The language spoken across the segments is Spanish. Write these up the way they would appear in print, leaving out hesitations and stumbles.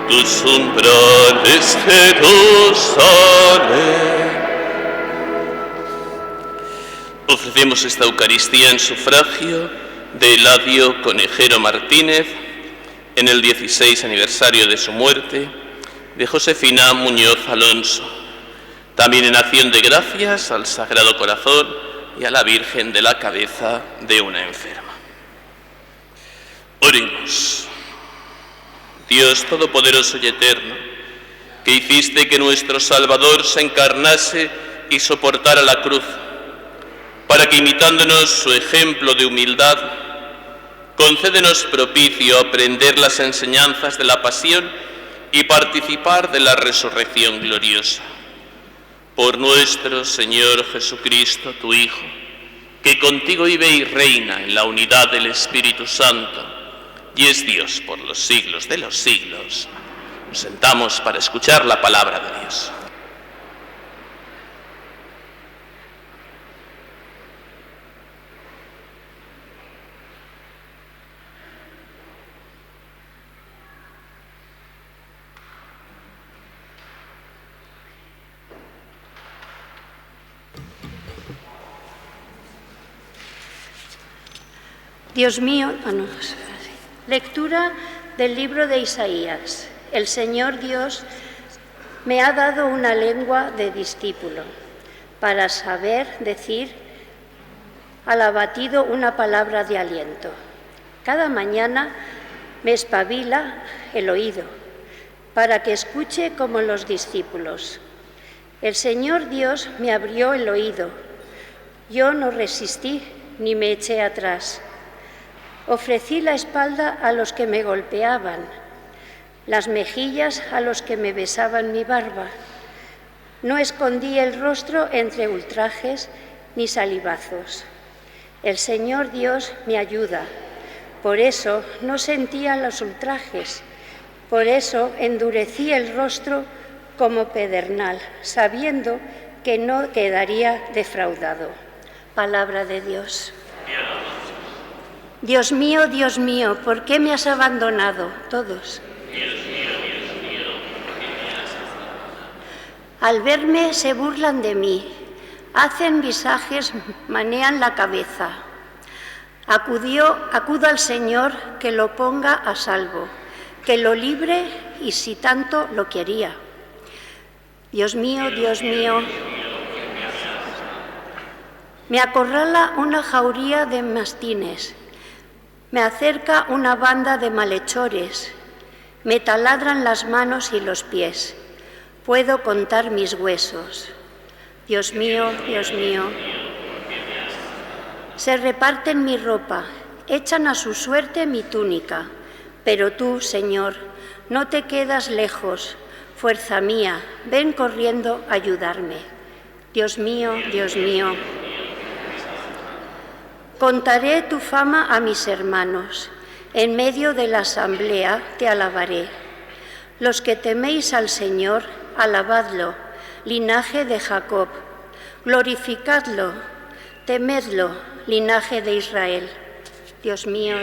tus umbrales, Jerusalén. Ofrecemos esta Eucaristía en sufragio de Eladio Conejero Martínez, en el 16 aniversario de su muerte, de Josefina Muñoz Alonso, también en acción de gracias al Sagrado Corazón y a la Virgen de la Cabeza de una enferma. Oremos. Dios Todopoderoso y Eterno, que hiciste que nuestro Salvador se encarnase y soportara la cruz, para que imitándonos su ejemplo de humildad, concédenos propicio a aprender las enseñanzas de la pasión y participar de la resurrección gloriosa. Por nuestro Señor Jesucristo, tu Hijo, que contigo vive y reina en la unidad del Espíritu Santo, y es Dios por los siglos de los siglos. Nos sentamos para escuchar la palabra de Dios. Dios mío, lectura del libro de Isaías. El Señor Dios me ha dado una lengua de discípulo para saber decir al abatido una palabra de aliento. Cada mañana me espabila el oído para que escuche como los discípulos. El Señor Dios me abrió el oído. Yo no resistí ni me eché atrás. Ofrecí la espalda a los que me golpeaban, las mejillas a los que me besaban mi barba. No escondí el rostro entre ultrajes ni salivazos. El Señor Dios me ayuda, por eso no sentía los ultrajes, por eso endurecí el rostro como pedernal, sabiendo que no quedaría defraudado. Palabra de Dios. Dios mío, ¿por qué me has abandonado? Todos. Dios mío, ¿por qué me has abandonado? Al verme se burlan de mí, hacen visajes, manean la cabeza. Acudo al Señor que lo ponga a salvo, que lo libre y si tanto lo quería. Dios mío, me acorrala una jauría de mastines. Me acerca una banda de malhechores, me taladran las manos y los pies. Puedo contar mis huesos. Dios mío, se reparten mi ropa, echan a su suerte mi túnica. Pero tú, Señor, no te quedas lejos. Fuerza mía, ven corriendo a ayudarme. Dios mío. Contaré tu fama a mis hermanos, en medio de la asamblea te alabaré. Los que teméis al Señor, alabadlo, linaje de Jacob. Glorificadlo, temedlo, linaje de Israel. Dios mío.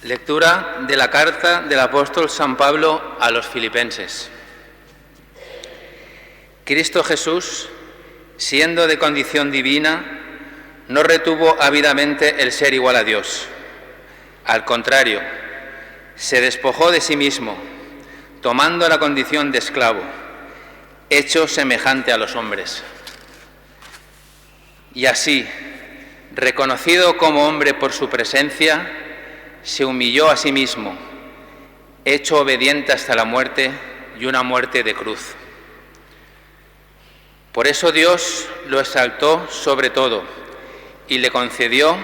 Lectura de la carta del apóstol San Pablo a los Filipenses. Cristo Jesús, siendo de condición divina, no retuvo ávidamente el ser igual a Dios. Al contrario, se despojó de sí mismo, tomando la condición de esclavo, hecho semejante a los hombres. Y así, reconocido como hombre por su presencia, se humilló a sí mismo, hecho obediente hasta la muerte y una muerte de cruz. Por eso Dios lo exaltó sobre todo y le concedió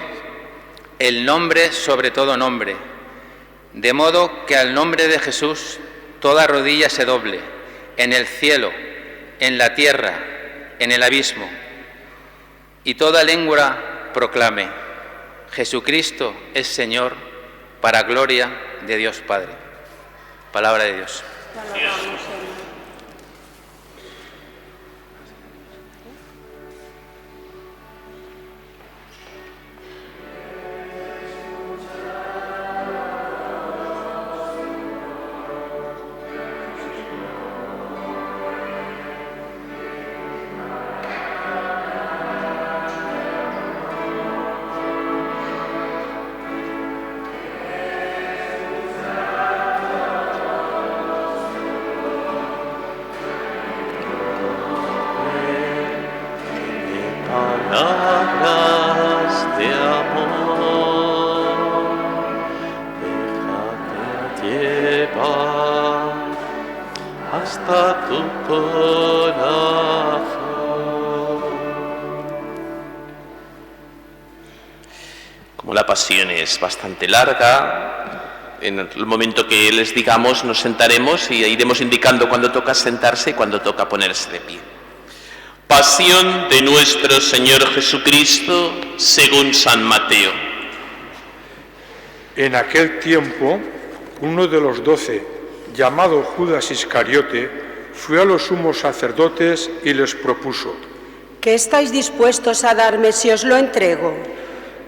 el nombre sobre todo nombre, de modo que al nombre de Jesús toda rodilla se doble, en el cielo, en la tierra, en el abismo, y toda lengua proclame: Jesucristo es Señor, para gloria de Dios Padre. Palabra de Dios. amor, déjate llevar hasta tu corazón. Como la pasión es bastante larga, en el momento que les digamos nos sentaremos y iremos indicando cuándo toca sentarse y cuándo toca ponerse de pie. Pasión de nuestro Señor Jesucristo según San Mateo. En aquel tiempo, uno de los 12, llamado Judas Iscariote, fue a los sumos sacerdotes y les propuso: ¿Qué estáis dispuestos a darme si os lo entrego?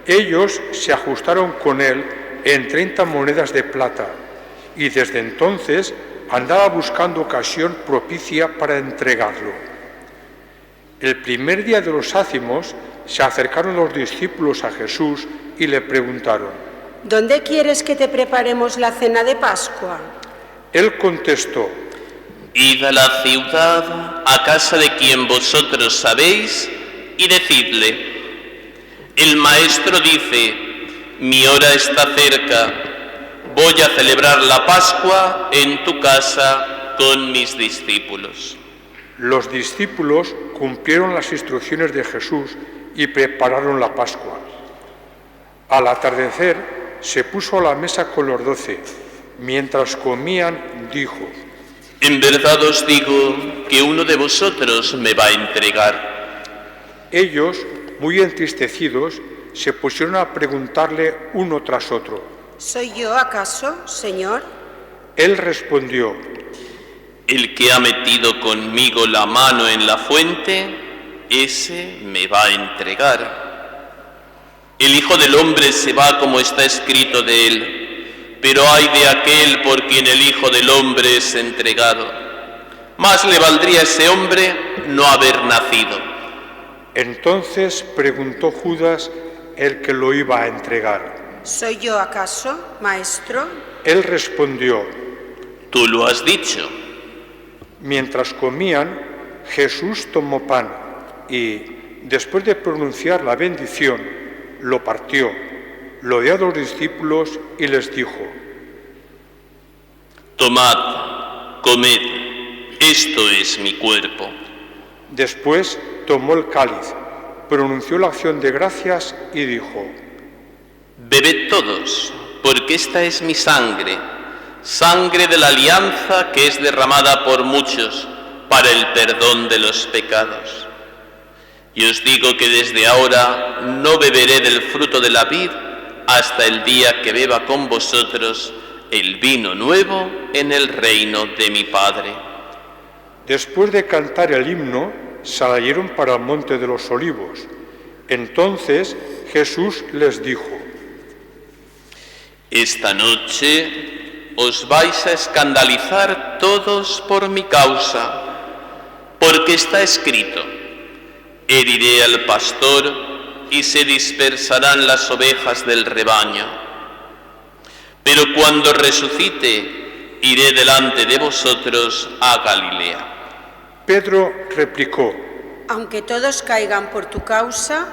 Ellos se ajustaron con él en 30 monedas de plata, y desde entonces andaba buscando ocasión propicia para entregarlo. El primer día de los ácimos se acercaron los discípulos a Jesús y le preguntaron: ¿Dónde quieres que te preparemos la cena de Pascua? Él contestó: Id a la ciudad, a casa de quien vosotros sabéis, y decidle: el Maestro dice, mi hora está cerca, voy a celebrar la Pascua en tu casa con mis discípulos. Los discípulos cumplieron las instrucciones de Jesús y prepararon la Pascua. Al atardecer se puso a la mesa con los 12. Mientras comían, dijo: En verdad os digo que uno de vosotros me va a entregar. Ellos, muy entristecidos, se pusieron a preguntarle uno tras otro: ¿Soy yo acaso, Señor? Él respondió: El que ha metido conmigo la mano en la fuente, ese me va a entregar. El Hijo del Hombre se va como está escrito de él, pero ay de aquel por quien el Hijo del Hombre es entregado. Más le valdría a ese hombre no haber nacido. Entonces preguntó Judas, el que lo iba a entregar: ¿Soy yo acaso, Maestro? Él respondió: Tú lo has dicho. Mientras comían, Jesús tomó pan y, después de pronunciar la bendición, lo partió, lo dio a los discípulos y les dijo: Tomad, comed, esto es mi cuerpo. Después tomó el cáliz, pronunció la acción de gracias y dijo: Bebed todos, porque esta es mi sangre, sangre de la alianza que es derramada por muchos para el perdón de los pecados. Y os digo que desde ahora no beberé del fruto de la vid hasta el día que beba con vosotros el vino nuevo en el reino de mi Padre. Después de cantar el himno, salieron para el monte de los Olivos. Entonces Jesús les dijo: Esta noche os vais a escandalizar todos por mi causa, porque está escrito: heriré al pastor y se dispersarán las ovejas del rebaño. Pero cuando resucite, iré delante de vosotros a Galilea. Pedro replicó: Aunque todos caigan por tu causa,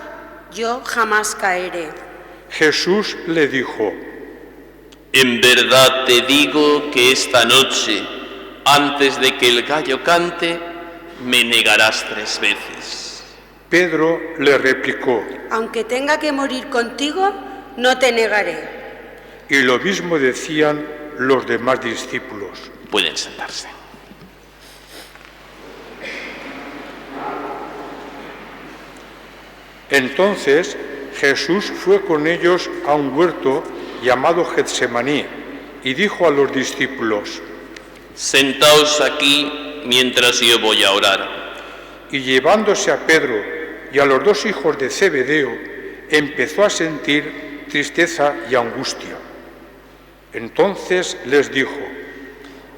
yo jamás caeré. Jesús le dijo: En verdad te digo que esta noche, antes de que el gallo cante, me negarás 3 veces. Pedro le replicó: Aunque tenga que morir contigo, no te negaré. Y lo mismo decían los demás discípulos. Pueden sentarse. Entonces Jesús fue con ellos a un huerto llamado Getsemaní y dijo a los discípulos: Sentaos aquí mientras yo voy a orar. Y llevándose a Pedro y a los 2 hijos de Zebedeo, empezó a sentir tristeza y angustia. Entonces les dijo: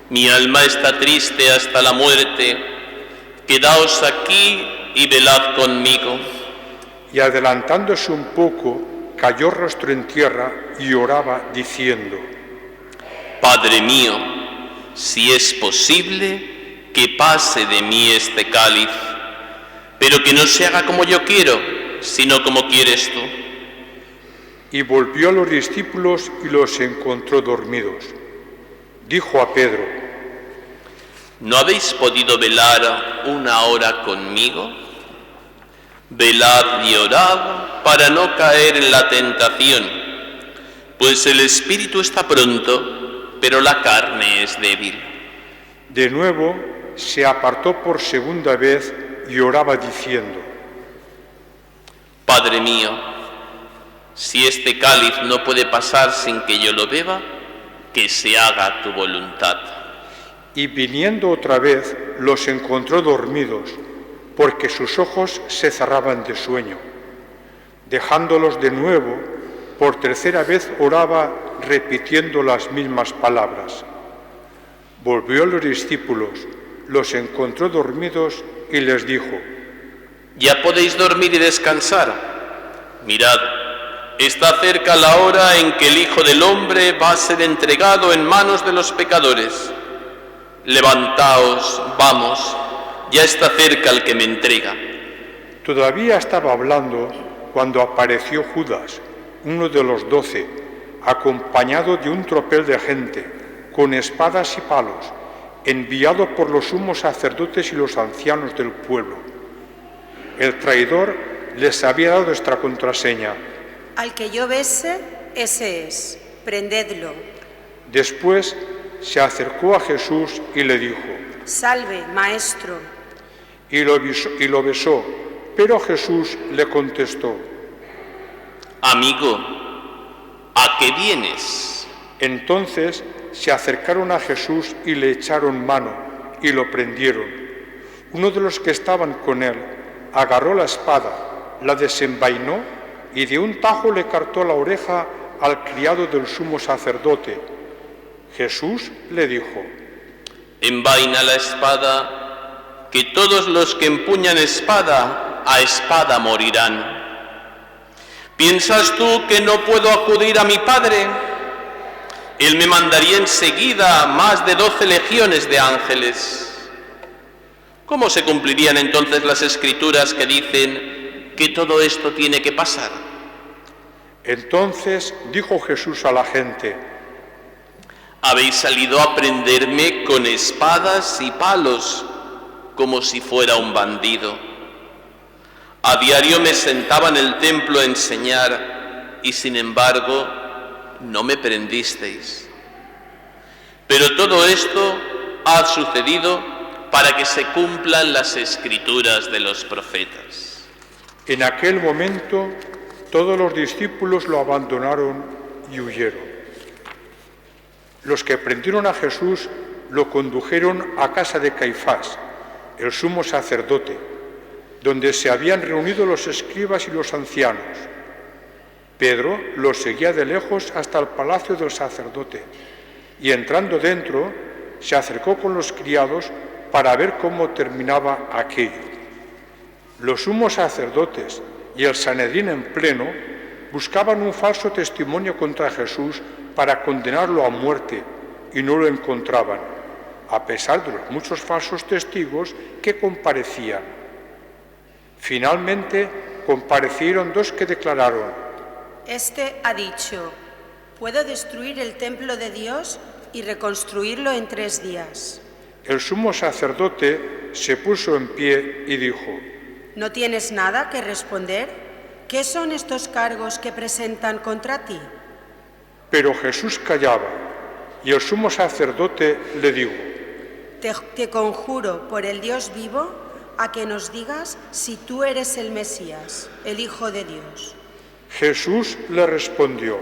Mi alma está triste hasta la muerte, quedaos aquí y velad conmigo. Y adelantándose un poco, cayó rostro en tierra y oraba diciendo: Padre mío, si es posible, que pase de mí este cáliz, pero que no se haga como yo quiero, sino como quieres tú. Y volvió a los discípulos y los encontró dormidos. Dijo a Pedro: ¿no habéis podido velar una hora conmigo? Velad y orad para no caer en la tentación, pues el espíritu está pronto, pero la carne es débil. De nuevo se apartó por segunda vez y oraba diciendo: Padre mío, si este cáliz no puede pasar sin que yo lo beba, que se haga tu voluntad. Y viniendo otra vez, los encontró dormidos, porque sus ojos se cerraban de sueño. Dejándolos de nuevo, por tercera vez oraba repitiendo las mismas palabras. Volvió a los discípulos, los encontró dormidos y les dijo: Ya podéis dormir y descansar. Mirad, está cerca la hora en que el Hijo del Hombre va a ser entregado en manos de los pecadores. Levantaos, vamos, ya está cerca el que me entrega. Todavía estaba hablando cuando apareció Judas, uno de los 12, acompañado de un tropel de gente, con espadas y palos, enviado por los sumos sacerdotes y los ancianos del pueblo. El traidor les había dado esta contraseña: Al que yo bese, ese es, prendedlo. Después se acercó a Jesús y le dijo: Salve, maestro. Y lo besó, pero Jesús le contestó: Amigo, ¿a qué vienes? Entonces se acercaron a Jesús y le echaron mano y lo prendieron. Uno de los que estaban con él agarró la espada, la desenvainó y de un tajo le cortó la oreja al criado del sumo sacerdote. Jesús le dijo: Envaina la espada, que todos los que empuñan espada, a espada morirán. ¿Piensas tú que no puedo acudir a mi Padre? Él me mandaría enseguida más de 12 legiones de ángeles. ¿Cómo se cumplirían entonces las Escrituras que dicen que todo esto tiene que pasar? Entonces dijo Jesús a la gente: Habéis salido a prenderme con espadas y palos, como si fuera un bandido. A diario me sentaba en el templo a enseñar, y sin embargo no me prendisteis. Pero todo esto ha sucedido para que se cumplan las Escrituras de los profetas. En aquel momento todos los discípulos lo abandonaron y huyeron. Los que prendieron a Jesús lo condujeron a casa de Caifás, el sumo sacerdote, donde se habían reunido los escribas y los ancianos. Pedro los seguía de lejos hasta el palacio del sacerdote, y entrando dentro, se acercó con los criados para ver cómo terminaba aquello. Los sumos sacerdotes y el Sanedrín en pleno buscaban un falso testimonio contra Jesús para condenarlo a muerte, y no lo encontraban, a pesar de los muchos falsos testigos que comparecían. Finalmente comparecieron 2 que declararon: Este ha dicho: puedo destruir el templo de Dios y reconstruirlo en 3 días. El sumo sacerdote se puso en pie y dijo: ¿No tienes nada que responder? ¿Qué son estos cargos que presentan contra ti? Pero Jesús callaba, y el sumo sacerdote le dijo: Te conjuro por el Dios vivo a que nos digas si tú eres el Mesías, el Hijo de Dios. Jesús le respondió: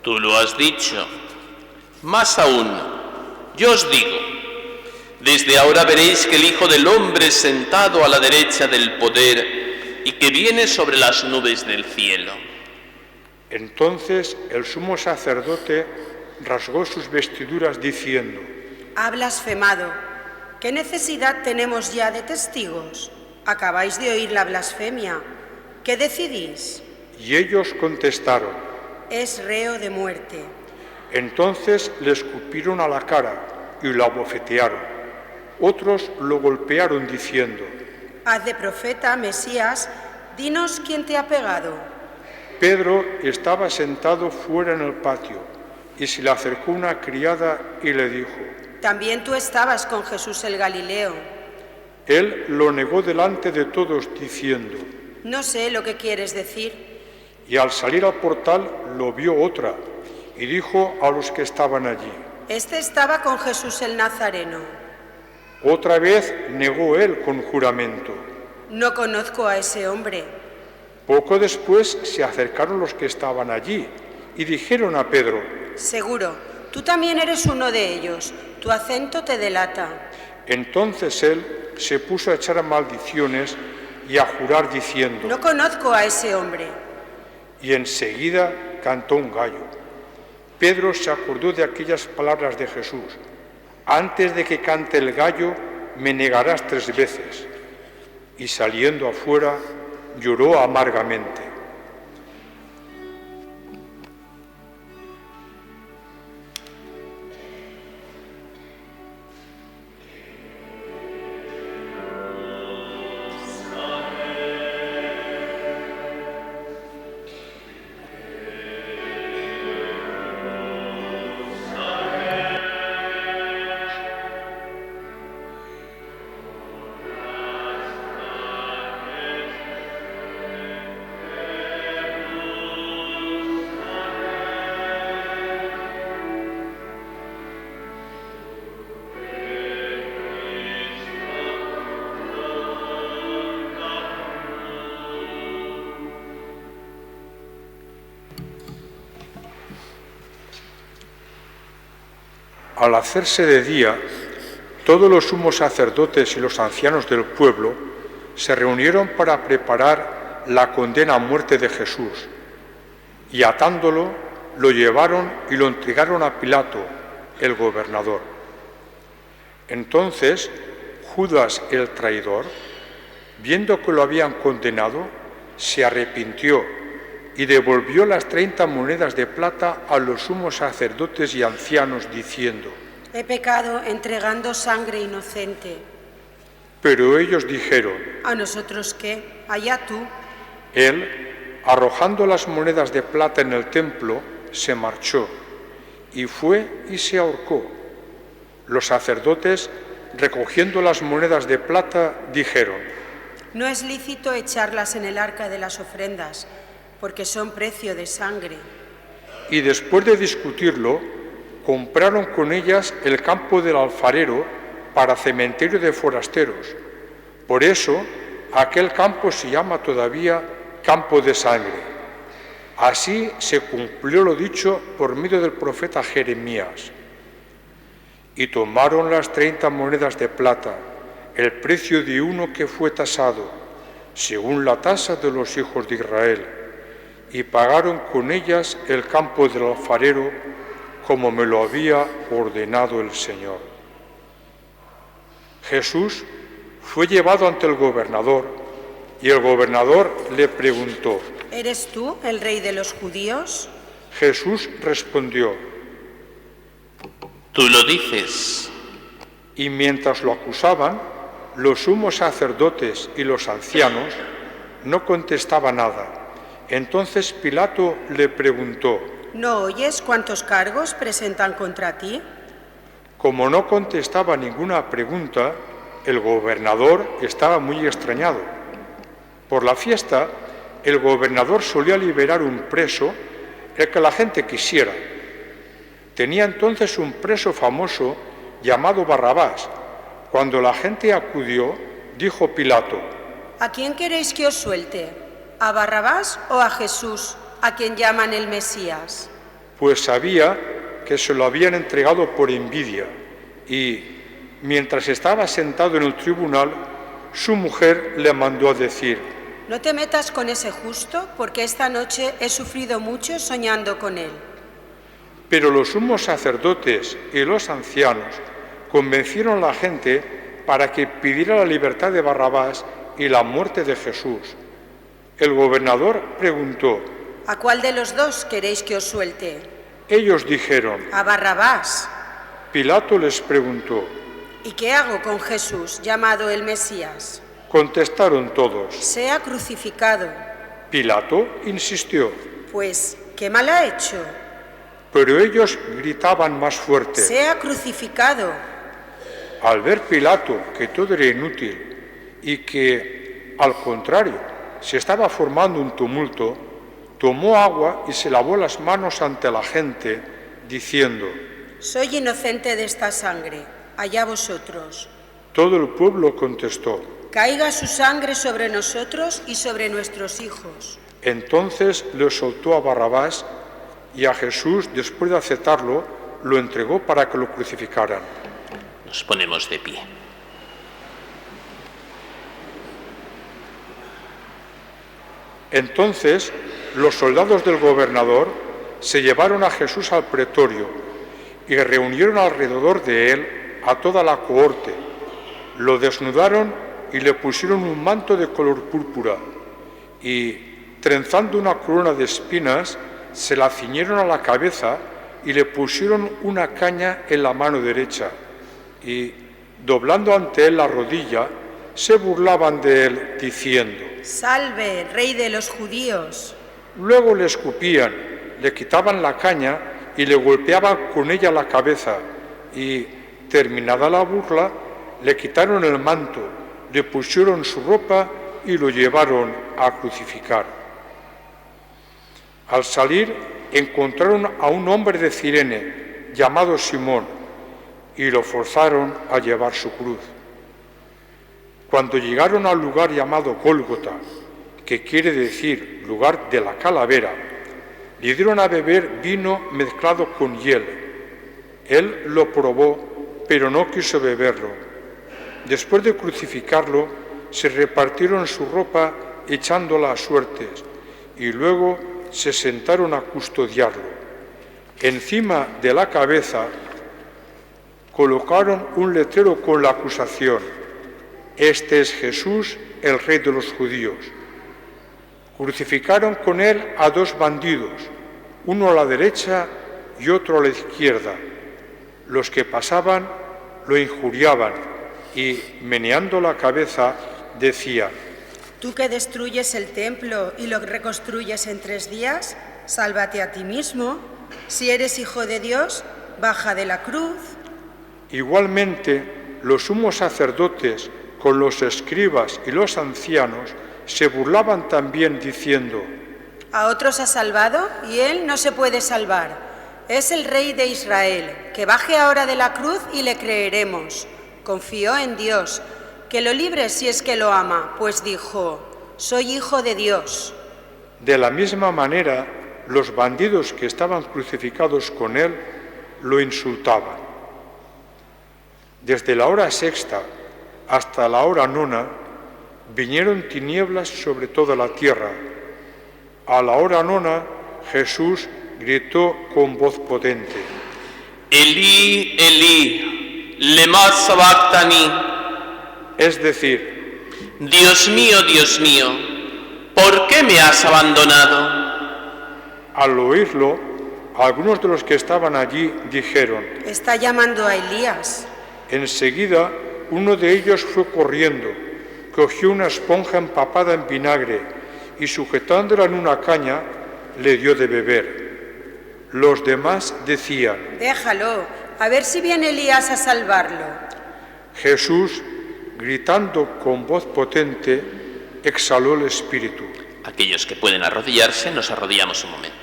Tú lo has dicho. Más aún, yo os digo, desde ahora veréis que el Hijo del Hombre sentado a la derecha del poder y que viene sobre las nubes del cielo. Entonces el sumo sacerdote rasgó sus vestiduras diciendo: Ha blasfemado. ¿Qué necesidad tenemos ya de testigos? Acabáis de oír la blasfemia. ¿Qué decidís? Y ellos contestaron: Es reo de muerte. Entonces le escupieron a la cara y lo abofetearon. Otros lo golpearon diciendo: Haz de profeta, Mesías, dinos quién te ha pegado. Pedro estaba sentado fuera en el patio y se le acercó una criada y le dijo: También tú estabas con Jesús el Galileo. Él lo negó delante de todos diciendo: No sé lo que quieres decir. Y al salir al portal lo vio otra y dijo a los que estaban allí: Este estaba con Jesús el Nazareno. Otra vez negó él con juramento: No conozco a ese hombre. Poco después se acercaron los que estaban allí y dijeron a Pedro: Seguro, tú también eres uno de ellos. Tu acento te delata. Entonces él se puso a echar maldiciones y a jurar diciendo: No conozco a ese hombre. Y enseguida cantó un gallo. Pedro se acordó de aquellas palabras de Jesús: Antes de que cante el gallo, me negarás 3 veces. Y saliendo afuera, lloró amargamente. Al hacerse de día, todos los sumos sacerdotes y los ancianos del pueblo se reunieron para preparar la condena a muerte de Jesús, y atándolo, lo llevaron y lo entregaron a Pilato, el gobernador. Entonces, Judas el traidor, viendo que lo habían condenado, se arrepintió y devolvió las 30 monedas de plata a los sumos sacerdotes y ancianos, diciendo: He pecado entregando sangre inocente. Pero ellos dijeron: ¿A nosotros qué? Allá tú. Él, arrojando las monedas de plata en el templo, se marchó y fue y se ahorcó. Los sacerdotes, recogiendo las monedas de plata, dijeron: No es lícito echarlas en el arca de las ofrendas, porque son precio de sangre. Y después de discutirlo, compraron con ellas el campo del alfarero para cementerio de forasteros. Por eso, aquel campo se llama todavía campo de sangre. Así se cumplió lo dicho por medio del profeta Jeremías. Y tomaron las 30 monedas de plata, el precio de uno que fue tasado, según la tasa de los hijos de Israel, y pagaron con ellas el campo del alfarero, como me lo había ordenado el Señor. Jesús fue llevado ante el gobernador, y el gobernador le preguntó: ¿Eres tú el rey de los judíos? Jesús respondió: Tú lo dices. Y mientras lo acusaban, los sumos sacerdotes y los ancianos no contestaban nada. Entonces Pilato le preguntó: ¿No oyes cuántos cargos presentan contra ti? Como no contestaba ninguna pregunta, el gobernador estaba muy extrañado. Por la fiesta, el gobernador solía liberar un preso, el que la gente quisiera. Tenía entonces un preso famoso llamado Barrabás. Cuando la gente acudió, dijo Pilato: ¿A quién queréis que os suelte? ¿A Barrabás o a Jesús, a quien llaman el Mesías? Pues sabía que se lo habían entregado por envidia, y mientras estaba sentado en el tribunal, su mujer le mandó a decir: No te metas con ese justo, porque esta noche he sufrido mucho soñando con él. Pero los sumos sacerdotes y los ancianos convencieron a la gente para que pidiera la libertad de Barrabás y la muerte de Jesús. El gobernador preguntó: ¿A cuál de los dos queréis que os suelte? Ellos dijeron: A Barrabás. Pilato les preguntó: ¿Y qué hago con Jesús, llamado el Mesías? Contestaron todos: Sea crucificado. Pilato insistió, Pues, ¿qué mal ha hecho? pero ellos gritaban más fuerte. Sea crucificado. Al ver Pilato que todo era inútil y que, al contrario, se estaba formando un tumulto, tomó agua y se lavó las manos ante la gente, diciendo: Soy inocente de esta sangre, allá vosotros. Todo el pueblo contestó. Caiga su sangre sobre nosotros y sobre nuestros hijos. Entonces le soltó a Barrabás y a Jesús, después de aceptarlo, lo entregó para que lo crucificaran. Nos ponemos de pie. Entonces los soldados del gobernador se llevaron a Jesús al pretorio y reunieron alrededor de él a toda la cohorte. Lo desnudaron y le pusieron un manto de color púrpura y, trenzando una corona de espinas, se la ciñeron a la cabeza y le pusieron una caña en la mano derecha y, doblando ante él la rodilla, se burlaban de él, diciendo: Salve, Rey de los judíos. Luego le escupían, le quitaban la caña y le golpeaban con ella la cabeza y, terminada la burla, le quitaron el manto, le pusieron su ropa y lo llevaron a crucificar. Al salir encontraron a un hombre de Cirene llamado Simón y lo forzaron a llevar su cruz. Cuando llegaron al lugar llamado Gólgota, que quiere decir lugar de la calavera, le dieron a beber vino mezclado con hiel. Él lo probó, pero no quiso beberlo. Después de crucificarlo, se repartieron su ropa echándola a suertes y luego se sentaron a custodiarlo. Encima de la cabeza colocaron un letrero con la acusación: Este es Jesús, el Rey de los judíos. Crucificaron con él a dos bandidos, uno a la derecha y otro a la izquierda. Los que pasaban lo injuriaban y, meneando la cabeza, decían: Tú que destruyes el templo y lo reconstruyes en 3 días, sálvate a ti mismo. Si eres hijo de Dios, baja de la cruz. Igualmente, los sumos sacerdotes, con los escribas y los ancianos, se burlaban también diciendo: A otros ha salvado y él no se puede salvar. Es el Rey de Israel. Que baje ahora de la cruz y le creeremos. Confió en Dios. Que lo libre si es que lo ama, pues dijo: Soy hijo de Dios. De la misma manera, los bandidos que estaban crucificados con él lo insultaban. Desde la hora 6ª hasta la hora 9 vinieron tinieblas sobre toda la tierra. A la hora 9 Jesús gritó con voz potente: Elí, Elí, lema sabactani. Es decir, Dios mío, ¿por qué me has abandonado? al oírlo, algunos de los que estaban allí dijeron: Está llamando a Elías. Enseguida, uno de ellos fue corriendo, cogió una esponja empapada en vinagre y, sujetándola en una caña, le dio de beber. Los demás decían: Déjalo, a ver si viene Elías a salvarlo. Jesús, gritando con voz potente, exhaló el espíritu. Aquellos que pueden arrodillarse, nos arrodillamos un momento.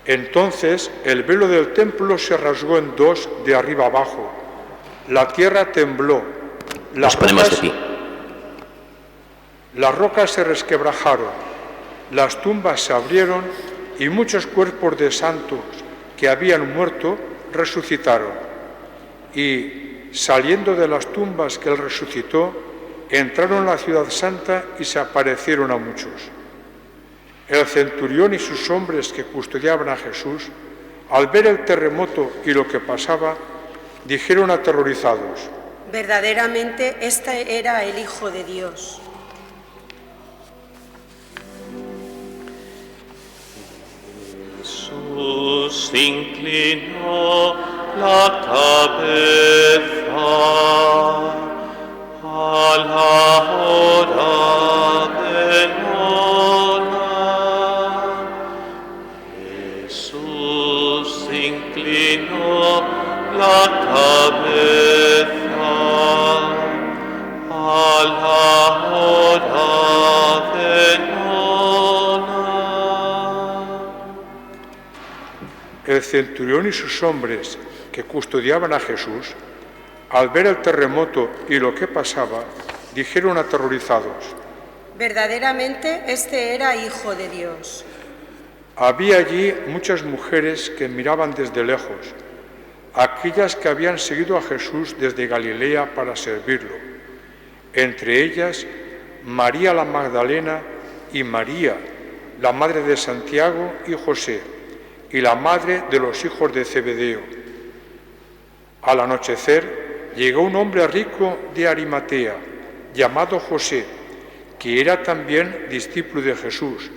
Entonces el velo del templo se rasgó en 2 de arriba abajo. La tierra tembló. Nos ponemos de pie. Las rocas se resquebrajaron. Las tumbas se abrieron y muchos cuerpos de santos que habían muerto resucitaron. Y, saliendo de las tumbas que él resucitó, entraron a la ciudad santa y se aparecieron a muchos. El centurión y sus hombres que custodiaban a Jesús, al ver el terremoto y lo que pasaba, dijeron aterrorizados: Verdaderamente, este era el Hijo de Dios. Jesús se inclinó la cabeza a la hora de nona. Jesús inclinó la cabeza a la hora de nona. El centurión y sus hombres que custodiaban a Jesús, al ver el terremoto y lo que pasaba, dijeron aterrorizados: verdaderamente este era Hijo de Dios. Había allí muchas mujeres que miraban desde lejos, aquellas que habían seguido a Jesús desde Galilea para servirlo, entre ellas María la Magdalena y María, la madre de Santiago y José, y la madre de los hijos de Zebedeo. Al anochecer llegó un hombre rico de Arimatea, llamado José, que era también discípulo de Jesús.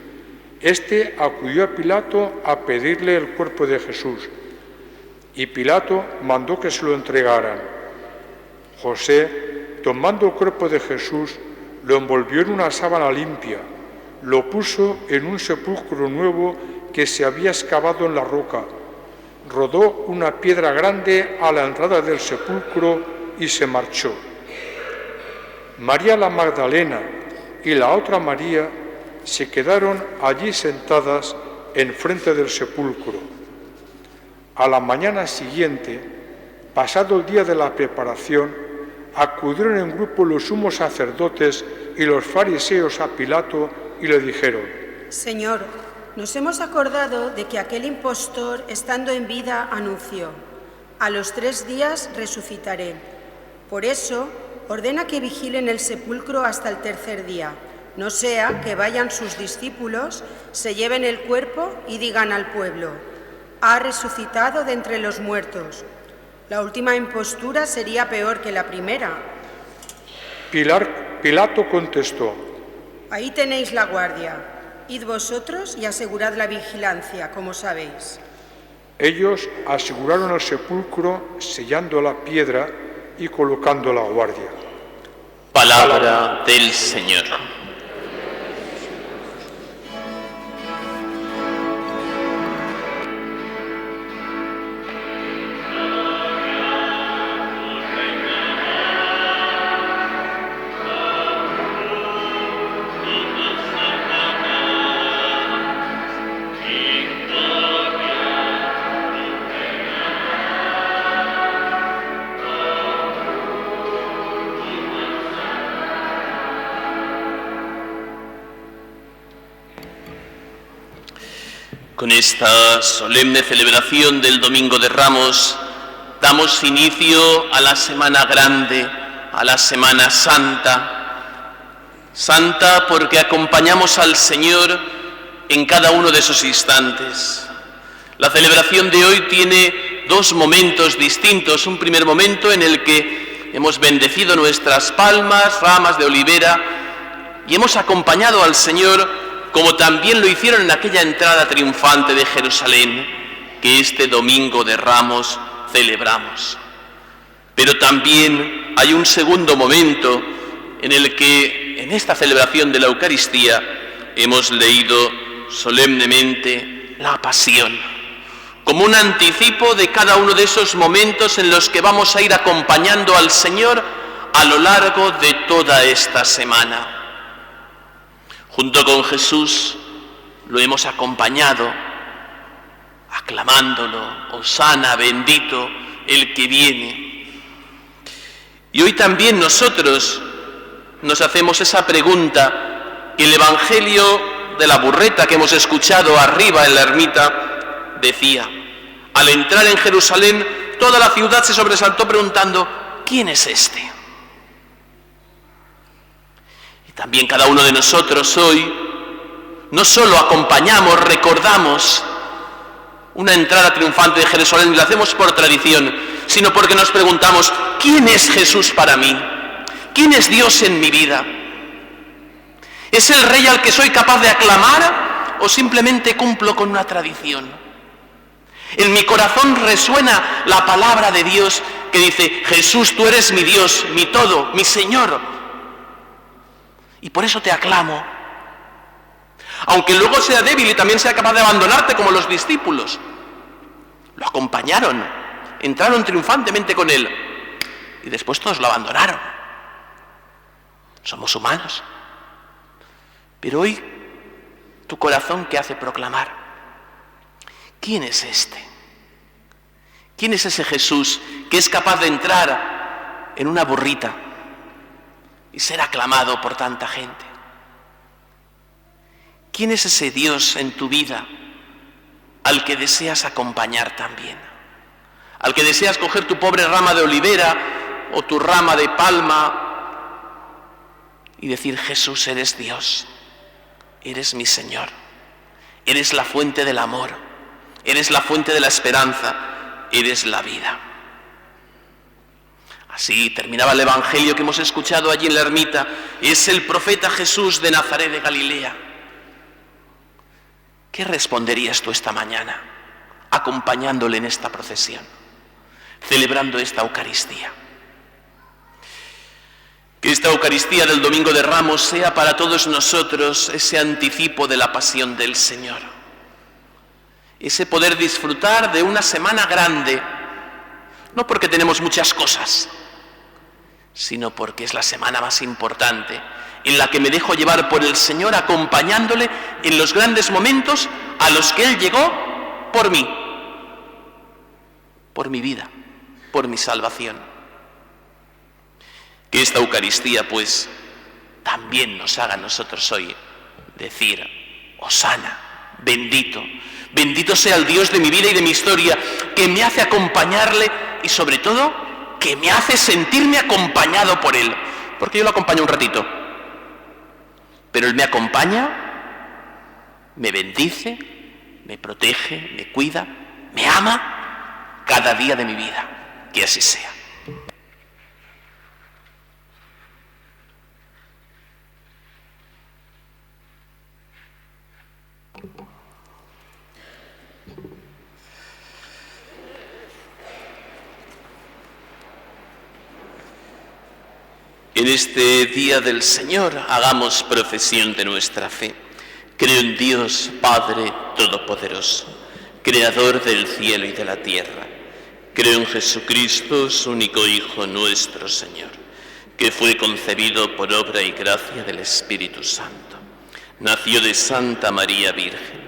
Este acudió a Pilato a pedirle el cuerpo de Jesús, y Pilato mandó que se lo entregaran. José, tomando el cuerpo de Jesús, lo envolvió en una sábana limpia, lo puso en un sepulcro nuevo que se había excavado en la roca, rodó una piedra grande a la entrada del sepulcro y se marchó. María la Magdalena y la otra María se quedaron allí sentadas enfrente del sepulcro. A la mañana siguiente, pasado el día de la preparación, acudieron en grupo los sumos sacerdotes y los fariseos a Pilato y le dijeron: Señor, nos hemos acordado de que aquel impostor, estando en vida, anunció: a los 3 días resucitaré. Por eso, ordena que vigilen el sepulcro hasta el 3er día, no sea que vayan sus discípulos, se lleven el cuerpo y digan al pueblo: ha resucitado de entre los muertos. La última impostura sería peor que la primera. Pilato contestó: ahí tenéis la guardia. Id vosotros y asegurad la vigilancia, como sabéis. Ellos aseguraron el sepulcro, sellando la piedra y colocando la guardia. Palabra del Señor. Con esta solemne celebración del Domingo de Ramos, damos inicio a la Semana Grande, a la Semana Santa. Santa porque acompañamos al Señor en cada uno de sus instantes. La celebración de hoy tiene 2 momentos distintos. Un primer momento en el que hemos bendecido nuestras palmas, ramas de olivera, y hemos acompañado al Señor como también lo hicieron en aquella entrada triunfante de Jerusalén, que este Domingo de Ramos celebramos. Pero también hay un segundo momento en el que, en esta celebración de la Eucaristía, hemos leído solemnemente la Pasión, como un anticipo de cada uno de esos momentos en los que vamos a ir acompañando al Señor a lo largo de toda esta semana. Junto con Jesús lo hemos acompañado, aclamándolo: Hosana, bendito el que viene. Y hoy también nosotros nos hacemos esa pregunta que el Evangelio de la burreta que hemos escuchado arriba en la ermita decía. Al entrar en Jerusalén, toda la ciudad se sobresaltó preguntando: ¿quién es este? También cada uno de nosotros hoy no solo acompañamos, recordamos una entrada triunfante de Jerusalén y lo hacemos por tradición, sino porque nos preguntamos: ¿quién es Jesús para mí? ¿Quién es Dios en mi vida? ¿Es el Rey al que soy capaz de aclamar o simplemente cumplo con una tradición? En mi corazón resuena la palabra de Dios que dice: Jesús, tú eres mi Dios, mi todo, mi Señor. Y por eso te aclamo. Aunque luego sea débil y también sea capaz de abandonarte como los discípulos. Lo acompañaron, entraron triunfantemente con él y después todos lo abandonaron. Somos humanos. Pero hoy tu corazón, ¿qué hace proclamar? ¿Quién es este? ¿Quién es ese Jesús que es capaz de entrar en una burrita y ser aclamado por tanta gente? ¿Quién es ese Dios en tu vida al que deseas acompañar también? Al que deseas coger tu pobre rama de olivera o tu rama de palma y decir: Jesús, eres Dios, eres mi Señor, eres la fuente del amor, eres la fuente de la esperanza, eres la vida. Así terminaba el Evangelio que hemos escuchado allí en la ermita. Es el profeta Jesús de Nazaret de Galilea. ¿Qué responderías tú esta mañana, acompañándole en esta procesión, celebrando esta Eucaristía? Que esta Eucaristía del Domingo de Ramos sea para todos nosotros ese anticipo de la pasión del Señor. Ese poder disfrutar de una semana grande, no porque tenemos muchas cosas, sino porque es la semana más importante, en la que me dejo llevar por el Señor, acompañándole en los grandes momentos a los que Él llegó por mí, por mi vida, por mi salvación. Que esta Eucaristía, pues, también nos haga a nosotros hoy decir: Hosana, bendito, bendito sea el Dios de mi vida y de mi historia, que me hace acompañarle y sobre todo que me hace sentirme acompañado por Él. Porque yo lo acompaño un ratito, pero Él me acompaña, me bendice, me protege, me cuida, me ama cada día de mi vida. Que así sea. En este día del Señor hagamos profesión de nuestra fe. Creo en Dios, Padre Todopoderoso, Creador del cielo y de la tierra. Creo en Jesucristo, su único Hijo, nuestro Señor, que fue concebido por obra y gracia del Espíritu Santo. Nació de Santa María Virgen,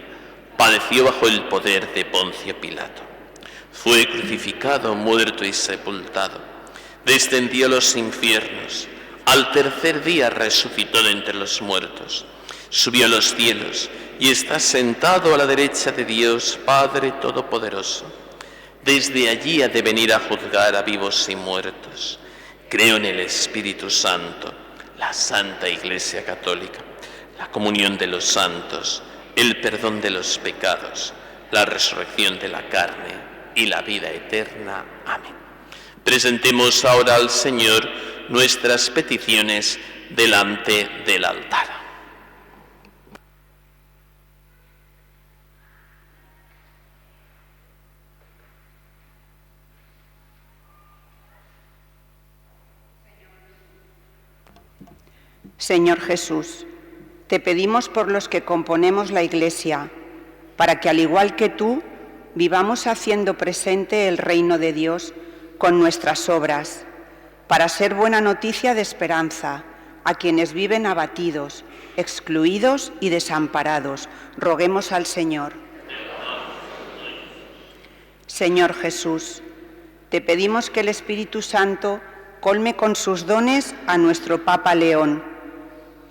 padeció bajo el poder de Poncio Pilato. Fue crucificado, muerto y sepultado. Descendió a los infiernos. Al tercer día resucitó de entre los muertos, subió a los cielos y está sentado a la derecha de Dios, Padre Todopoderoso. Desde allí ha de venir a juzgar a vivos y muertos. Creo en el Espíritu Santo, la Santa Iglesia Católica, la comunión de los santos, el perdón de los pecados, la resurrección de la carne y la vida eterna. Amén. Presentemos ahora al Señor nuestras peticiones delante del altar. Señor Jesús, te pedimos por los que componemos la Iglesia, para que al igual que tú, vivamos haciendo presente el reino de Dios con nuestras obras, para ser buena noticia de esperanza a quienes viven abatidos, excluidos y desamparados. Roguemos al Señor. Señor Jesús, te pedimos que el Espíritu Santo colme con sus dones a nuestro Papa León,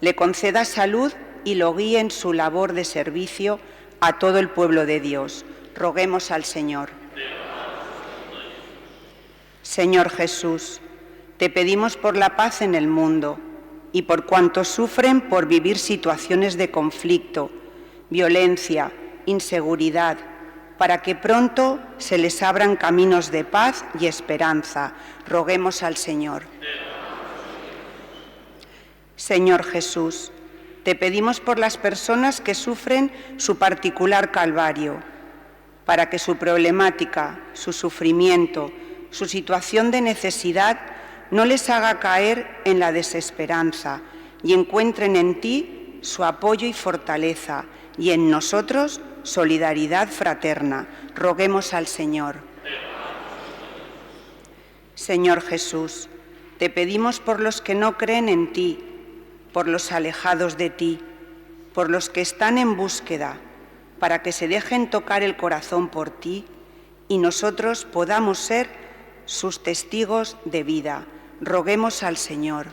le conceda salud y lo guíe en su labor de servicio a todo el pueblo de Dios. Roguemos al Señor. Señor Jesús, te pedimos por la paz en el mundo y por cuantos sufren por vivir situaciones de conflicto, violencia, inseguridad, para que pronto se les abran caminos de paz y esperanza. Roguemos al Señor. Señor Jesús, te pedimos por las personas que sufren su particular calvario, para que su problemática, su sufrimiento, su situación de necesidad no les haga caer en la desesperanza y encuentren en ti su apoyo y fortaleza y en nosotros solidaridad fraterna. Roguemos al Señor. Señor Jesús, te pedimos por los que no creen en ti, por los alejados de ti, por los que están en búsqueda, para que se dejen tocar el corazón por ti y nosotros podamos ser sus testigos de vida. Roguemos al Señor.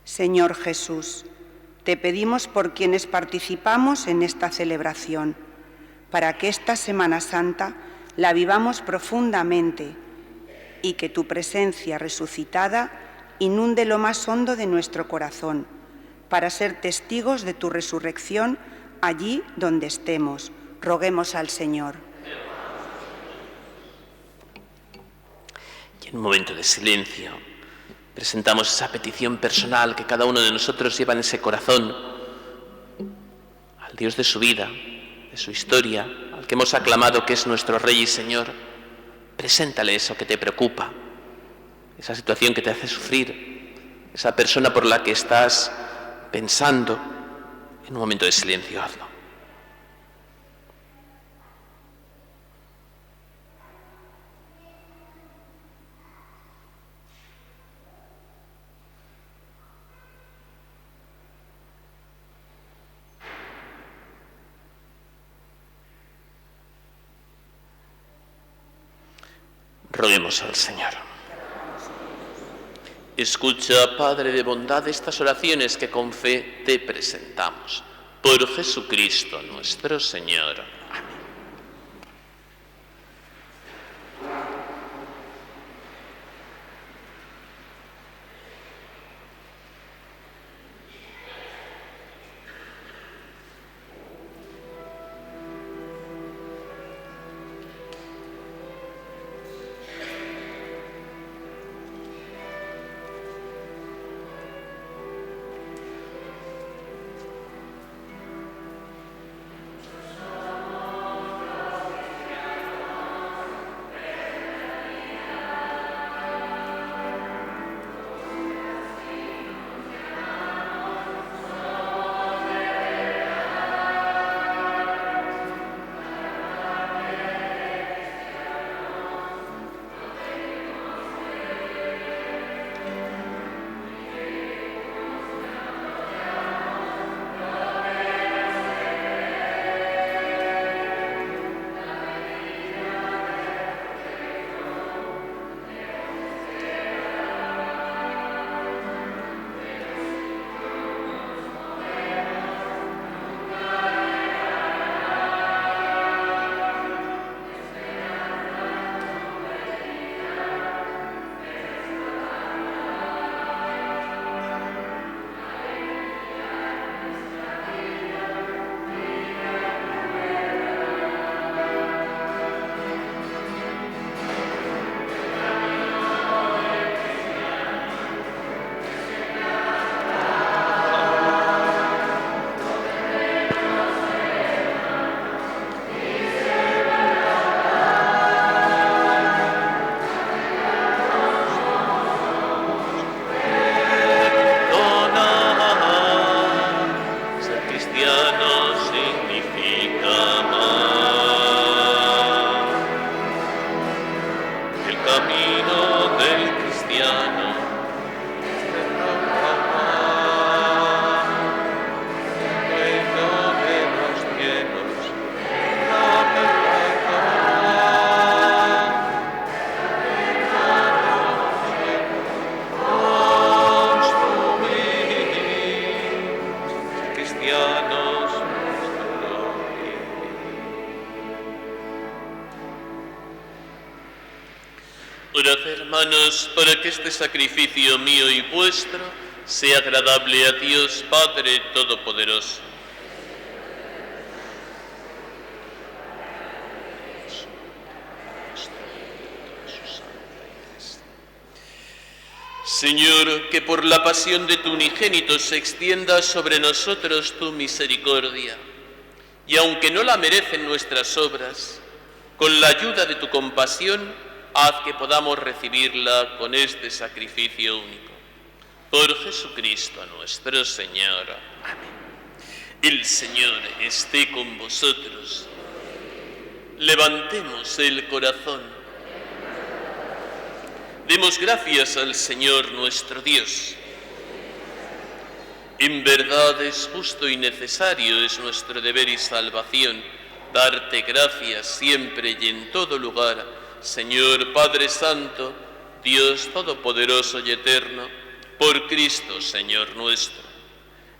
Señor Jesús, te pedimos por quienes participamos en esta celebración, para que esta Semana Santa la vivamos profundamente y que tu presencia resucitada inunde lo más hondo de nuestro corazón, para ser testigos de tu resurrección allí donde estemos. Roguemos al Señor. Y en un momento de silencio presentamos esa petición personal que cada uno de nosotros lleva en ese corazón al Dios de su vida, de su historia, al que hemos aclamado que es nuestro Rey y Señor. Preséntale eso que te preocupa, esa situación que te hace sufrir, esa persona por la que estás pensando. En un momento de silencio, hazlo. Roguemos al Señor. Escucha, Padre de bondad, estas oraciones que con fe te presentamos. Por Jesucristo nuestro Señor. Amén. Orad, hermanos, para que este sacrificio mío y vuestro sea agradable a Dios Padre Todopoderoso. Señor, que por la pasión de tu unigénito se extienda sobre nosotros tu misericordia, y aunque no la merecen nuestras obras, con la ayuda de tu compasión, haz que podamos recibirla con este sacrificio único. Por Jesucristo nuestro Señor. Amén. El Señor esté con vosotros. Levantemos el corazón. Demos gracias al Señor nuestro Dios. En verdad es justo y necesario, es nuestro deber y salvación, darte gracias siempre y en todo lugar, Señor Padre Santo, Dios Todopoderoso y Eterno, por Cristo, Señor nuestro,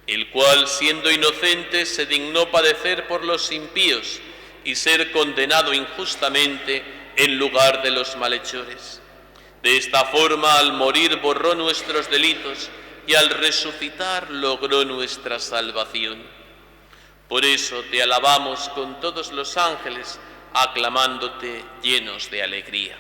el cual, siendo inocente, se dignó padecer por los impíos y ser condenado injustamente en lugar de los malhechores. De esta forma, al morir, borró nuestros delitos y al resucitar logró nuestra salvación. Por eso te alabamos con todos los ángeles, aclamándote llenos de alegría.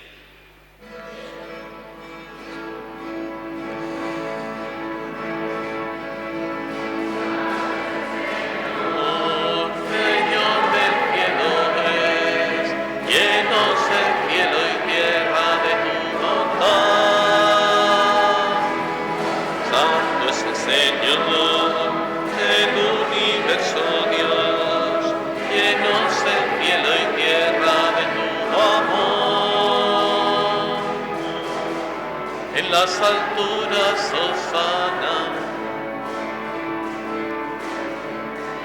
En las alturas, hosana.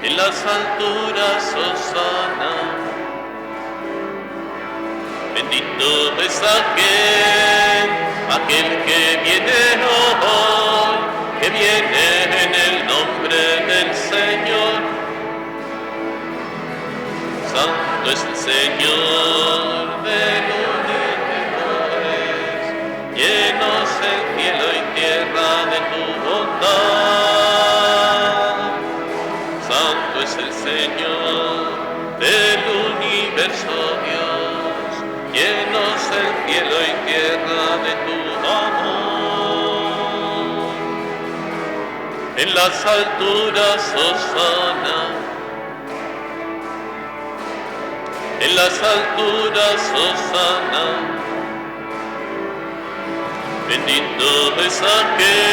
En las alturas, hosana. Bendito es aquel que viene hoy, que viene en el nombre del Señor. Santo es el Señor del llenos el cielo y tierra de tu bondad. Santo es el Señor del universo, Dios, llenos el cielo y tierra de tu amor. En las alturas, hosana. En las alturas, hosana. Bendito es aquel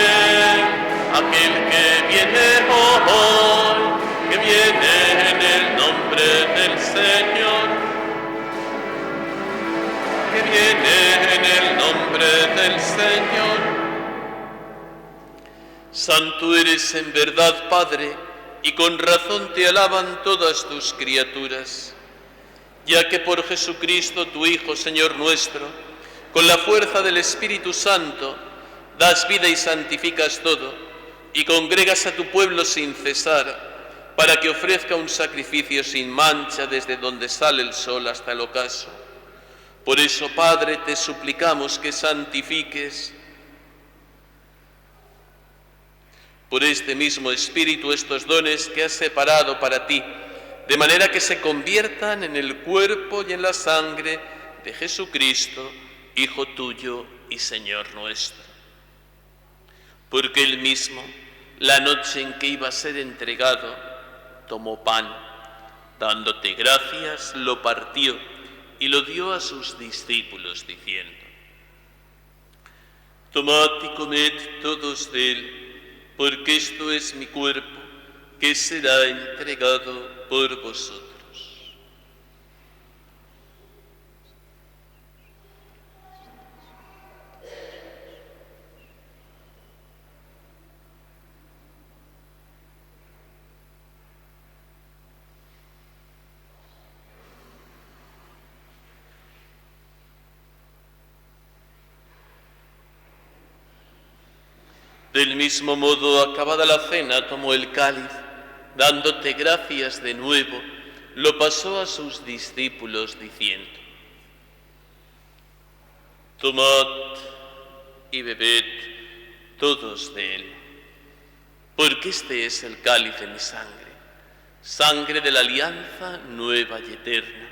que viene hoy, que viene en el nombre del Señor, que viene en el nombre del Señor. Santo eres en verdad, Padre, y con razón te alaban todas tus criaturas, ya que por Jesucristo, tu Hijo, Señor nuestro, con la fuerza del Espíritu Santo, das vida y santificas todo, y congregas a tu pueblo sin cesar, para que ofrezca un sacrificio sin mancha desde donde sale el sol hasta el ocaso. Por eso, Padre, te suplicamos que santifiques por este mismo Espíritu estos dones que has separado para ti, de manera que se conviertan en el cuerpo y en la sangre de Jesucristo, Hijo tuyo y Señor nuestro. Porque él mismo, la noche en que iba a ser entregado, tomó pan, dándote gracias, lo partió y lo dio a sus discípulos, diciendo: Tomad y comed todos de él, porque esto es mi cuerpo, que será entregado por vosotros. Del mismo modo, acabada la cena, tomó el cáliz, dándote gracias de nuevo, lo pasó a sus discípulos, diciendo: Tomad y bebed todos de él, porque este es el cáliz de mi sangre, sangre de la alianza nueva y eterna,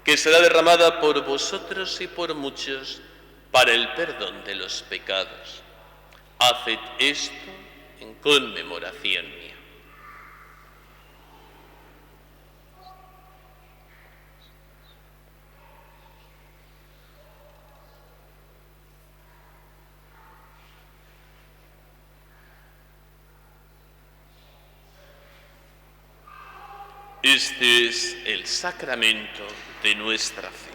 que será derramada por vosotros y por muchos para el perdón de los pecados. Haced esto en conmemoración mía. Este es el sacramento de nuestra fe.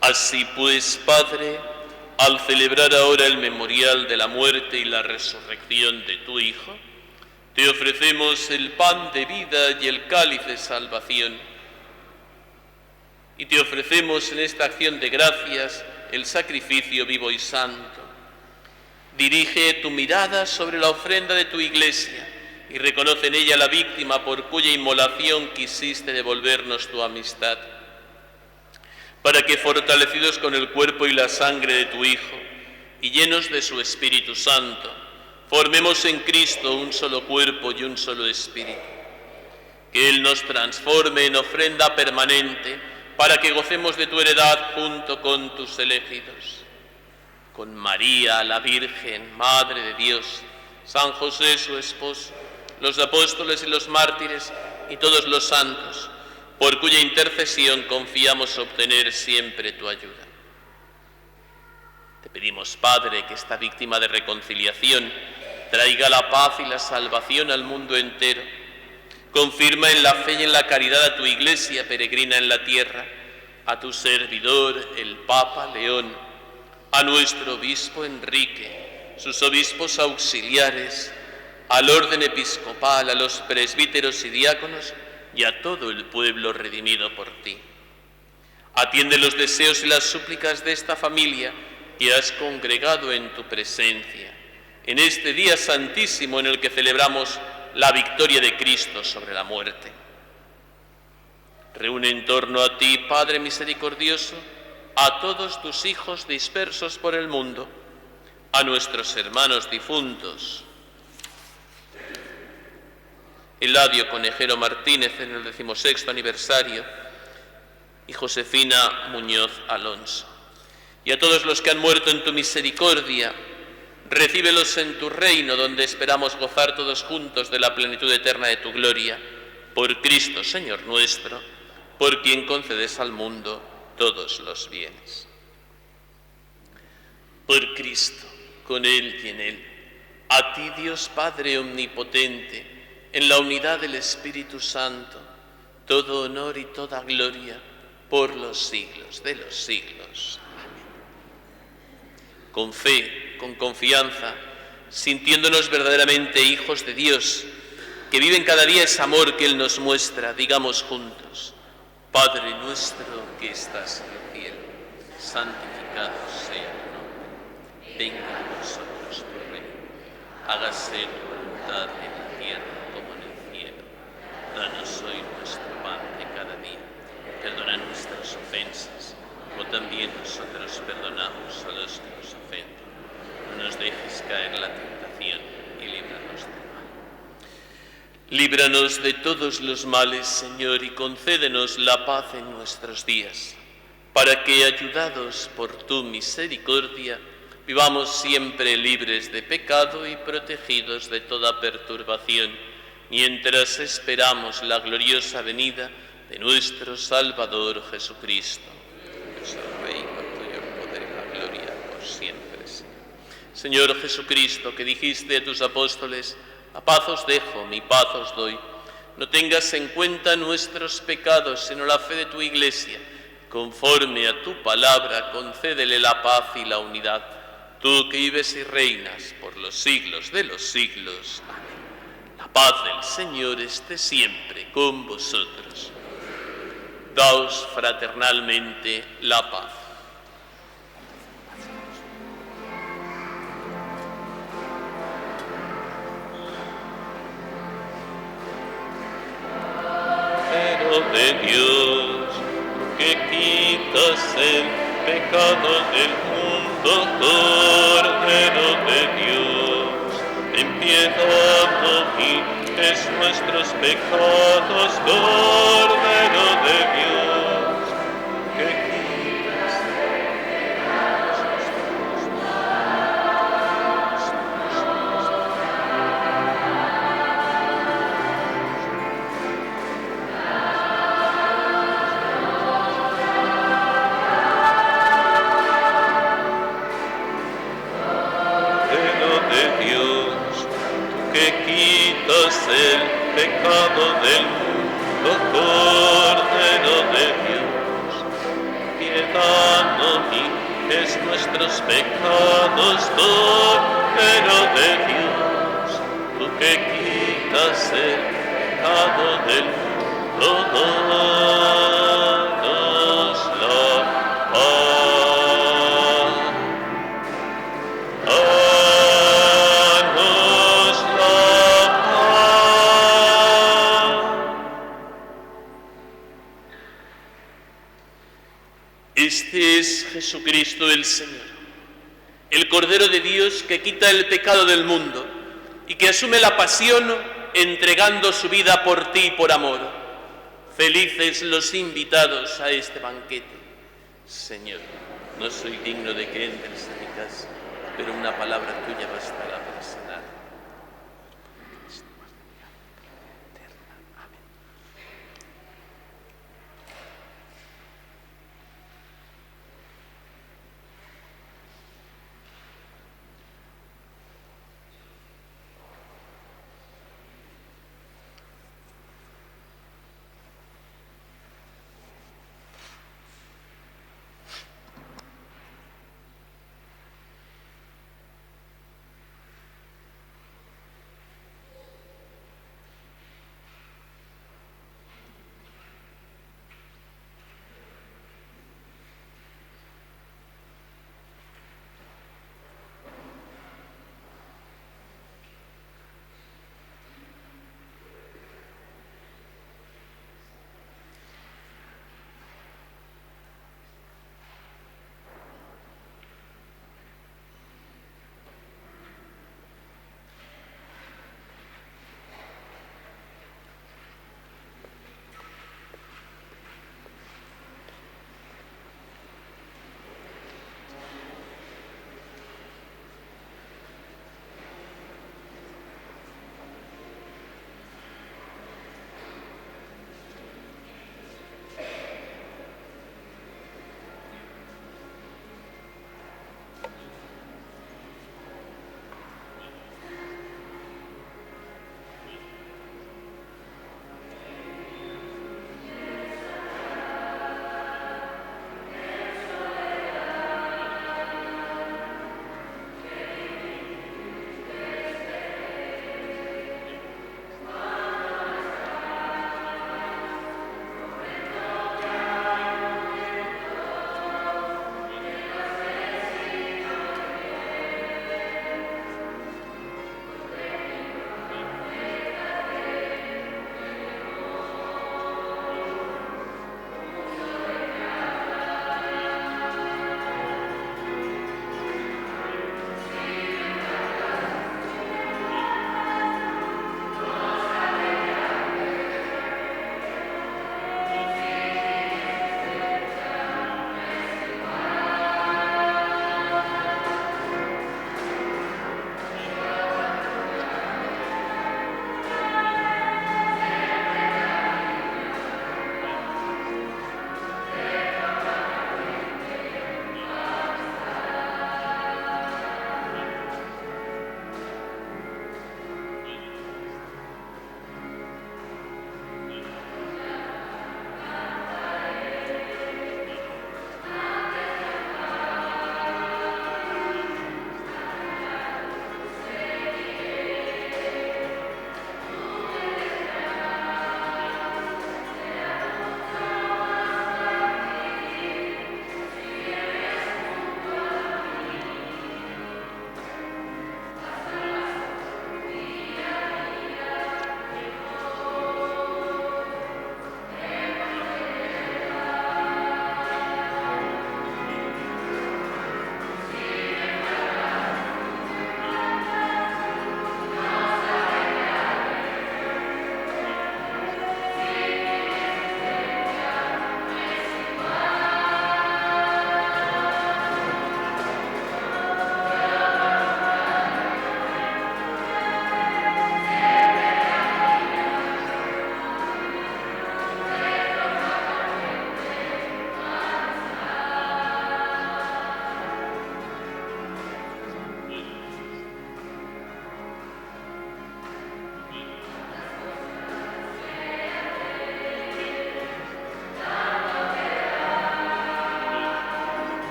Así pues, Padre, al celebrar ahora el memorial de la muerte y la resurrección de tu Hijo, te ofrecemos el pan de vida y el cáliz de salvación. Y te ofrecemos en esta acción de gracias el sacrificio vivo y santo. Dirige tu mirada sobre la ofrenda de tu Iglesia y reconoce en ella la víctima por cuya inmolación quisiste devolvernos tu amistad, para que, fortalecidos con el cuerpo y la sangre de tu Hijo y llenos de su Espíritu Santo, formemos en Cristo un solo cuerpo y un solo espíritu. Que Él nos transforme en ofrenda permanente para que gocemos de tu heredad junto con tus elegidos. Con María, la Virgen, Madre de Dios, San José, su esposo, los apóstoles y los mártires y todos los santos, por cuya intercesión confiamos obtener siempre tu ayuda. Te pedimos, Padre, que esta víctima de reconciliación traiga la paz y la salvación al mundo entero. Confirma en la fe y en la caridad a tu Iglesia peregrina en la tierra, a tu servidor, el Papa León, a nuestro obispo Enrique, sus obispos auxiliares, al orden episcopal, a los presbíteros y diáconos y a todo el pueblo redimido por ti. Atiende los deseos y las súplicas de esta familia que has congregado en tu presencia, en este día santísimo en el que celebramos la victoria de Cristo sobre la muerte. Reúne en torno a ti, Padre misericordioso, a todos tus hijos dispersos por el mundo, a nuestros hermanos difuntos, Eladio Conejero Martínez en el 16º aniversario y Josefina Muñoz Alonso, y a todos los que han muerto en tu misericordia, recíbelos en tu reino, donde esperamos gozar todos juntos de la plenitud eterna de tu gloria, por Cristo Señor nuestro, por quien concedes al mundo todos los bienes. Por Cristo, con Él y en Él, a ti Dios Padre omnipotente, en la unidad del Espíritu Santo, todo honor y toda gloria por los siglos de los siglos. Amén. Con fe, con confianza, sintiéndonos verdaderamente hijos de Dios, que viven cada día ese amor que Él nos muestra, digamos juntos: Padre nuestro que estás en el cielo, santificado sea tu nombre. Venga a nosotros tu reino. Hágase tu voluntad en la tierra como en el cielo. Danos hoy nuestro pan de cada día. Perdona nuestras ofensas, como también nosotros perdonamos a los que nos ofenden. No nos dejes caer en la tentación y líbranos del mal. Líbranos de todos los males, Señor, y concédenos la paz en nuestros días, para que, ayudados por tu misericordia, vivamos siempre libres de pecado y protegidos de toda perturbación, mientras esperamos la gloriosa venida de nuestro Salvador Jesucristo. Dios el Rey, con tuyo el poder y la gloria por siempre. Señor Jesucristo, que dijiste a tus apóstoles: a paz os dejo, mi paz os doy. No tengas en cuenta nuestros pecados, sino la fe de tu Iglesia. Conforme a tu palabra, concédele la paz y la unidad. Tú que vives y reinas por los siglos de los siglos. Amén. La paz del Señor esté siempre con vosotros. Daos fraternalmente la paz. De Dios, que quitas el pecado del mundo, Cordero de Dios, ten piedad y es nuestros pecados, Cordero de Dios, que quitas el pecado de Dios. piedad, no mires nuestros pecados, Cordero de Dios, tú que quitas el pecado del mundo, danos la paz. Danos la paz. Este es Jesucristo el Señor, el Cordero de Dios que quita el pecado del mundo y que asume la pasión entregando su vida por ti y por amor. Felices los invitados a este banquete. Señor, no soy digno de que entres en mi casa, pero una palabra tuya bastará para sanar.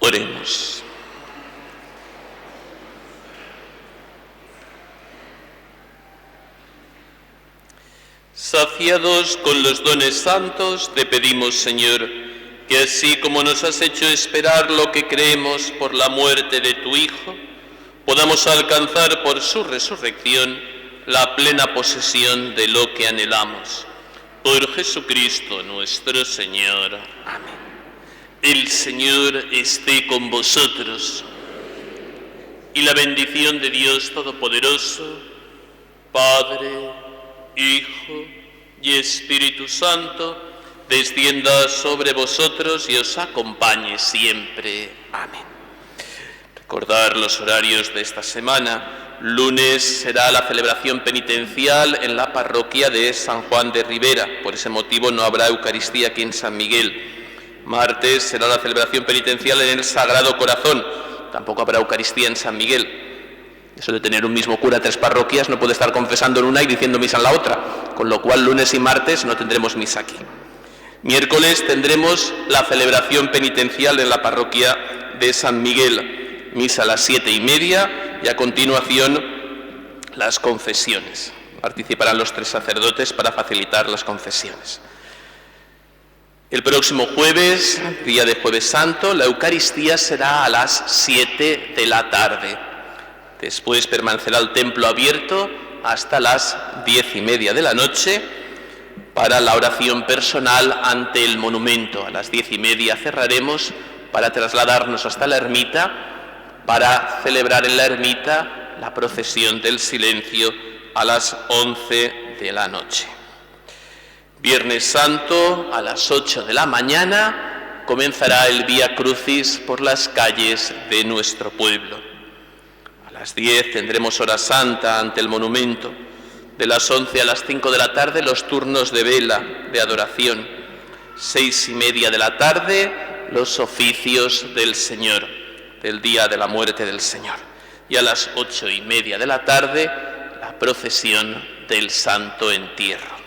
Oremos. Saciados con los dones santos, te pedimos, Señor, que así como nos has hecho esperar lo que creemos por la muerte de tu Hijo, podamos alcanzar por su resurrección la plena posesión de lo que anhelamos. Por Jesucristo nuestro Señor. Amén. El Señor esté con vosotros, y la bendición de Dios Todopoderoso, Padre, Hijo y Espíritu Santo, descienda sobre vosotros y os acompañe siempre. Amén. Recordar los horarios de esta semana. Lunes será la celebración penitencial en la parroquia de San Juan de Ribera. Por ese motivo no habrá Eucaristía aquí en San Miguel. Martes será la celebración penitencial en el Sagrado Corazón. Tampoco habrá Eucaristía en San Miguel. Eso de tener un mismo cura 3 parroquias, no puede estar confesando en una y diciendo misa en la otra. Con lo cual, lunes y martes no tendremos misa aquí. Miércoles tendremos la celebración penitencial en la parroquia de San Miguel. Misa a las 7:30 y a continuación las confesiones. Participarán los 3 sacerdotes para facilitar las confesiones. El próximo jueves, día de Jueves Santo, la Eucaristía será a las 7 de la tarde. Después permanecerá el templo abierto hasta las 10:30 de la noche para la oración personal ante el monumento. A las 10:30 cerraremos para trasladarnos hasta la ermita, para celebrar en la ermita la procesión del silencio a las 11 de la noche. Viernes Santo, a las 8 de la mañana, comenzará el Vía Crucis por las calles de nuestro pueblo. A las 10 tendremos hora santa ante el monumento. De las 11 a las 5 de la tarde, los turnos de vela, de adoración. 6:30 de la tarde, los oficios del Señor, del día de la muerte del Señor. Y a las 8:30 de la tarde, la procesión del Santo Entierro.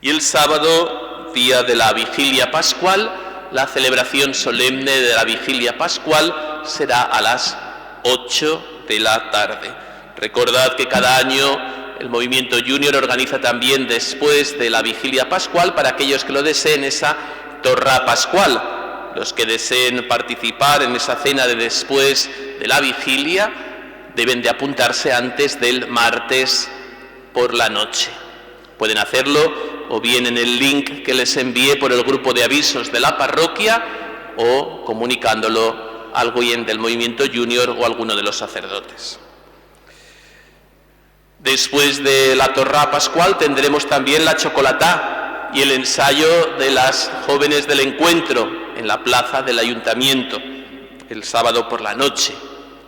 Y el sábado, día de la Vigilia Pascual, la celebración solemne de la Vigilia Pascual será a las 8 de la tarde. Recordad que cada año el Movimiento Junior organiza también después de la Vigilia Pascual, para aquellos que lo deseen, esa Torra Pascual. Los que deseen participar en esa cena de después de la Vigilia deben de apuntarse antes del martes por la noche. Pueden hacerlo o bien en el link que les envié por el grupo de avisos de la parroquia o comunicándolo a alguien del Movimiento Junior o a alguno de los sacerdotes. Después de la Torra Pascual tendremos también la chocolatá y el ensayo de las jóvenes del encuentro en la plaza del Ayuntamiento, el sábado por la noche,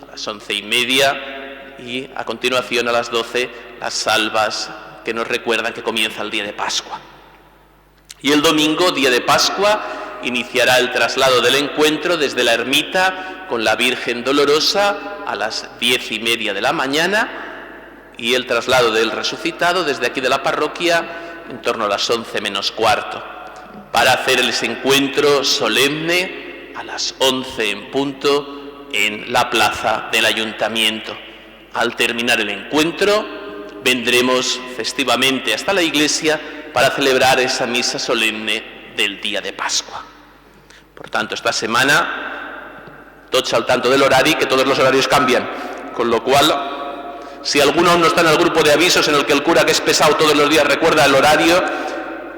a las 11:30, y a continuación a las 12 las salvas que nos recuerdan que comienza el día de Pascua. Y el domingo, día de Pascua, iniciará el traslado del encuentro desde la ermita con la Virgen Dolorosa a las 10:30 de la mañana y el traslado del resucitado desde aquí de la parroquia en torno a las 11 menos cuarto, para hacer ese encuentro solemne a las 11 en punto en la plaza del Ayuntamiento. Al terminar el encuentro, vendremos festivamente hasta la iglesia para celebrar esa misa solemne del día de Pascua. Por tanto, esta semana, tots al tanto del horario, que todos los horarios cambian, con lo cual, si alguno no está en el grupo de avisos en el que el cura, que es pesado todos los días, recuerda el horario,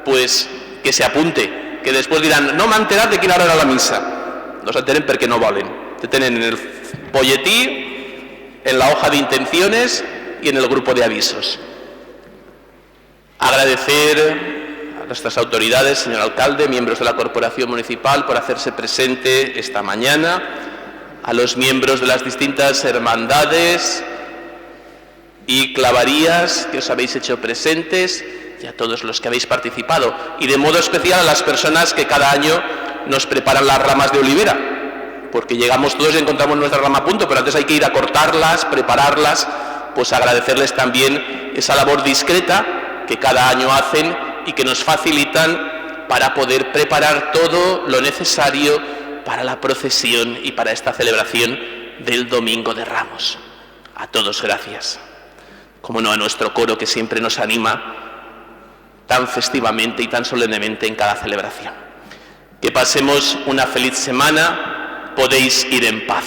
pues que se apunte, que después dirán, no m'he enterat de quina hora era la misa. No s'enteren perquè no volen. Te tenen en el folletí, en la hoja de intenciones y en el grupo de avisos. Agradecer a nuestras autoridades, señor alcalde, miembros de la corporación municipal, por hacerse presente esta mañana, a los miembros de las distintas hermandades y clavarías que os habéis hecho presentes y a todos los que habéis participado, y de modo especial a las personas que cada año nos preparan las ramas de olivera, porque llegamos todos y encontramos nuestra rama a punto, pero antes hay que ir a cortarlas, prepararlas. Pues agradecerles también esa labor discreta que cada año hacen y que nos facilitan para poder preparar todo lo necesario para la procesión y para esta celebración del Domingo de Ramos. A todos gracias. Como no, a nuestro coro que siempre nos anima tan festivamente y tan solemnemente en cada celebración. Que pasemos una feliz semana, podéis ir en paz.